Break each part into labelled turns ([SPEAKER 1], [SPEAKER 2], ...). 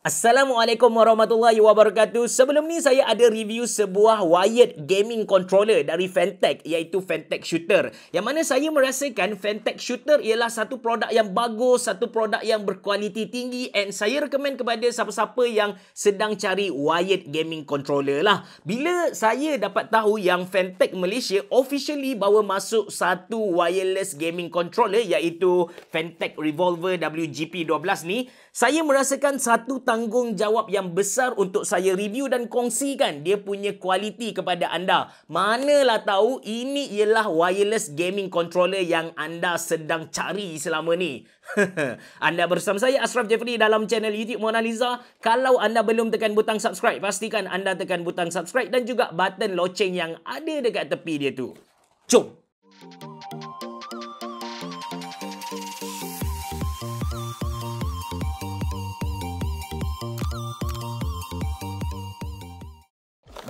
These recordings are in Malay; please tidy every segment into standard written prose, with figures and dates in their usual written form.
[SPEAKER 1] Assalamualaikum warahmatullahi wabarakatuh. Sebelum ni saya ada review sebuah wired gaming controller dari Fantech, iaitu Fantech Shooter. Yang mana saya merasakan Fantech Shooter ialah satu produk yang bagus, satu produk yang berkualiti tinggi, and saya recommend kepada siapa-siapa yang sedang cari wired gaming controller lah. Bila saya dapat tahu yang Fantech Malaysia officially bawa masuk satu wireless gaming controller iaitu Fantech Revolver WGP12 ni, saya merasakan satu tanggungjawab yang besar untuk saya review dan kongsikan dia punya kualiti kepada anda. Manalah tahu ini ialah wireless gaming controller yang anda sedang cari selama ni. Anda bersama saya Ashraf Jeffrey dalam channel YouTube Mona Lisa. Kalau anda belum tekan butang subscribe, pastikan anda tekan butang subscribe dan juga button loceng yang ada dekat tepi dia tu. Jom!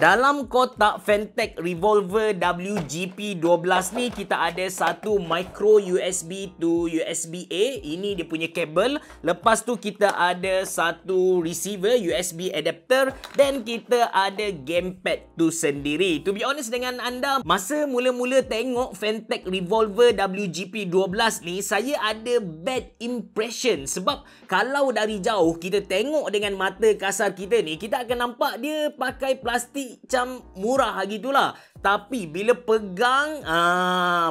[SPEAKER 1] Dalam kotak Fantech Revolver WGP12 ni, kita ada satu micro USB to USB A. Ini dia punya kabel. Lepas tu kita ada satu receiver USB adapter. Dan kita ada gamepad tu sendiri. To be honest dengan anda, masa mula-mula tengok Fantech Revolver WGP12 ni, saya ada bad impression. Sebab kalau dari jauh kita tengok dengan mata kasar kita ni, kita akan nampak dia pakai plastik macam murah gitulah. Tapi bila pegang,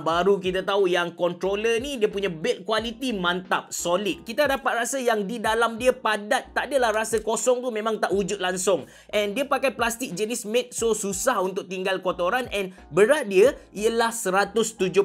[SPEAKER 1] baru kita tahu yang controller ni dia punya build quality mantap, solid. Kita dapat rasa yang di dalam dia padat, tak adalah rasa kosong tu, memang tak wujud langsung. And dia pakai plastik jenis matte, so susah untuk tinggal kotoran, and berat dia ialah 178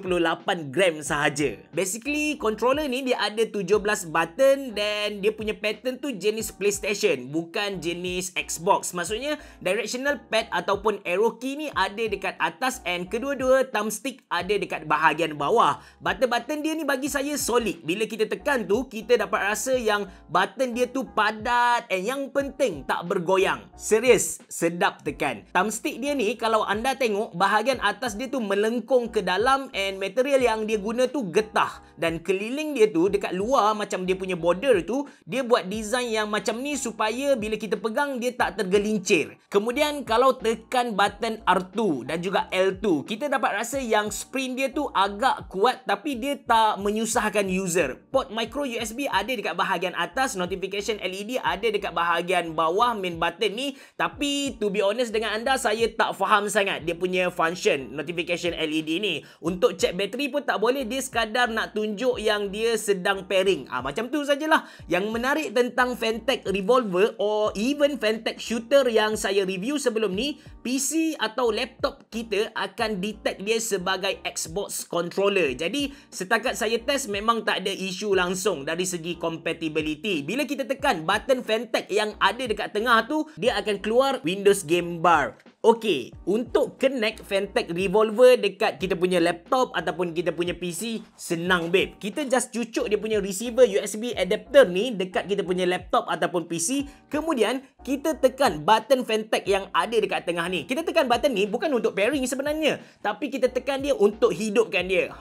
[SPEAKER 1] gram sahaja. Basically, controller ni dia ada 17 button dan dia punya pattern tu jenis PlayStation, bukan jenis Xbox. Maksudnya, directional pad ataupun arrow key ni ada dekat atas, and kedua-dua thumbstick ada dekat bahagian bawah. Button-button dia ni bagi saya solid. Bila kita tekan tu, kita dapat rasa yang button dia tu padat, and yang penting tak bergoyang. Serius, sedap tekan. Thumbstick dia ni kalau anda tengok, bahagian atas dia tu melengkung ke dalam, and material yang dia guna tu getah. Dan keliling dia tu dekat luar macam dia punya border tu, dia buat design yang macam ni supaya bila kita pegang dia tak tergelincir. Kemudian kalau tekan button R2 dan juga L2, kita dapat rasa yang spring dia tu agak kuat tapi dia tak menyusahkan user. Port micro USB ada dekat bahagian atas, notification LED ada dekat bahagian bawah main button ni. Tapi to be honest dengan anda, saya tak faham sangat dia punya function notification LED ni. Untuk cek bateri pun tak boleh, dia sekadar nak tunjuk yang dia sedang pairing. Macam tu sajalah. Yang menarik tentang Fantech Revolver or even Fantech Shooter yang saya review sebelum ni, PC atau laptop kita akan detect dia sebagai Xbox controller. Jadi setakat saya test memang tak ada isu langsung dari segi compatibility. Bila kita tekan button Fantech yang ada dekat tengah tu, dia akan keluar Windows Game Bar. Okey, untuk connect Fantech Revolver dekat kita punya laptop ataupun kita punya PC, senang babe. Kita just cucuk dia punya receiver USB adapter ni dekat kita punya laptop ataupun PC. Kemudian, kita tekan button Fantech yang ada dekat tengah ni. Kita tekan button ni bukan untuk pairing sebenarnya, tapi kita tekan dia untuk hidupkan dia.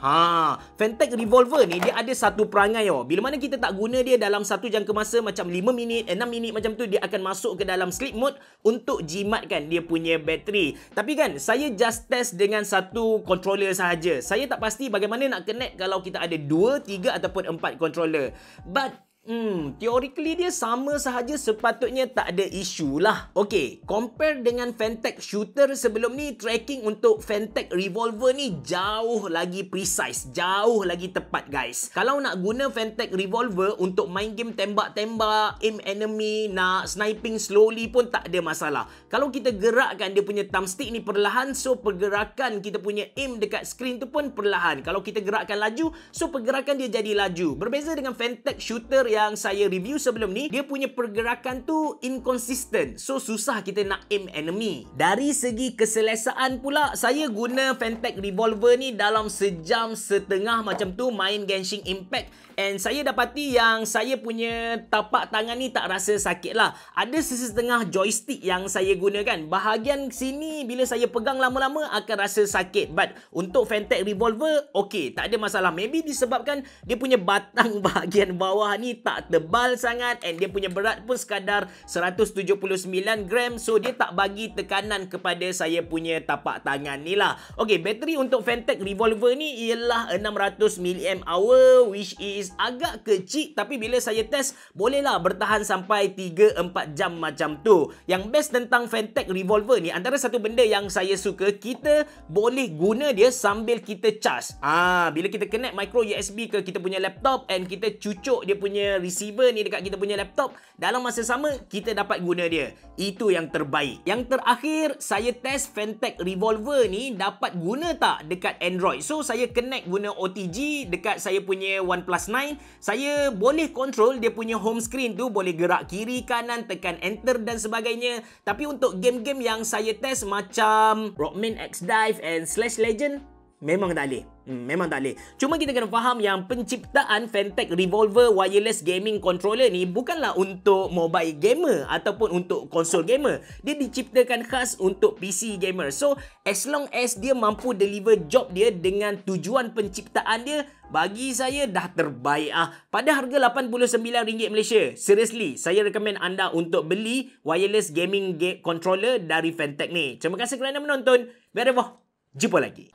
[SPEAKER 1] Fantech Revolver ni dia ada satu perangai bila mana kita tak guna dia dalam satu jangka masa macam 5 minit, 6 minit macam tu, dia akan masuk ke dalam sleep mode untuk jimatkan dia punya bateri. Tapi kan, saya just test dengan satu controller sahaja. Saya tak pasti bagaimana nak connect kalau kita ada 2, 3 ataupun 4 controller. But theoretically dia sama sahaja, sepatutnya tak ada isu lah. Okay, compare dengan Fantech Shooter sebelum ni, tracking untuk Fantech Revolver ni jauh lagi precise, jauh lagi tepat guys. Kalau nak guna Fantech Revolver untuk main game tembak-tembak, aim enemy, nak sniping slowly pun tak ada masalah. Kalau kita gerakkan dia punya thumbstick ni perlahan, so pergerakan kita punya aim dekat screen tu pun perlahan. Kalau kita gerakkan laju, so pergerakan dia jadi laju. Berbeza dengan Fantech Shooter yang saya review sebelum ni, dia punya pergerakan tu inconsistent, so susah kita nak aim enemy. Dari segi keselesaan pula, saya guna Fantech Revolver ni dalam sejam setengah macam tu main Genshin Impact, and saya dapati yang saya punya tapak tangan ni tak rasa sakit lah. Ada sesetengah joystick yang saya gunakan, bahagian sini bila saya pegang lama-lama akan rasa sakit, but untuk Fantech Revolver, okay, tak ada masalah. Maybe disebabkan dia punya batang bahagian bawah ni tak tebal sangat and dia punya berat pun sekadar 179 gram. So dia tak bagi tekanan kepada saya punya tapak tangan ni lah. Okey, bateri untuk Phanteks Revolver ni ialah 600 mAh which is agak kecil, tapi bila saya test bolehlah bertahan sampai 3-4 jam macam tu. Yang best tentang Phanteks Revolver ni, antara satu benda yang saya suka, kita boleh guna dia sambil kita charge. Bila kita connect micro USB ke kita punya laptop and kita cucuk dia punya receiver ni dekat kita punya laptop, dalam masa sama kita dapat guna dia. Itu yang terbaik. Yang terakhir, saya test Phanteks Revolver ni dapat guna tak dekat Android. So saya connect guna OTG dekat saya punya OnePlus 9. Saya boleh control dia punya home screen tu, boleh gerak kiri kanan, tekan enter dan sebagainya. Tapi untuk game-game yang saya test macam Rockman X Dive and Slash Legend, memang tak boleh. Memang tak boleh. Cuma kita kena faham yang penciptaan Phanteks Revolver Wireless Gaming Controller ni bukanlah untuk mobile gamer ataupun untuk konsol gamer. Dia diciptakan khas untuk PC gamer. So, as long as dia mampu deliver job dia dengan tujuan penciptaan dia, bagi saya dah terbaik Pada harga RM89 Malaysia, seriously, saya recommend anda untuk beli wireless gaming controller dari Phanteks ni. Terima kasih kerana menonton. Biar jumpa lagi.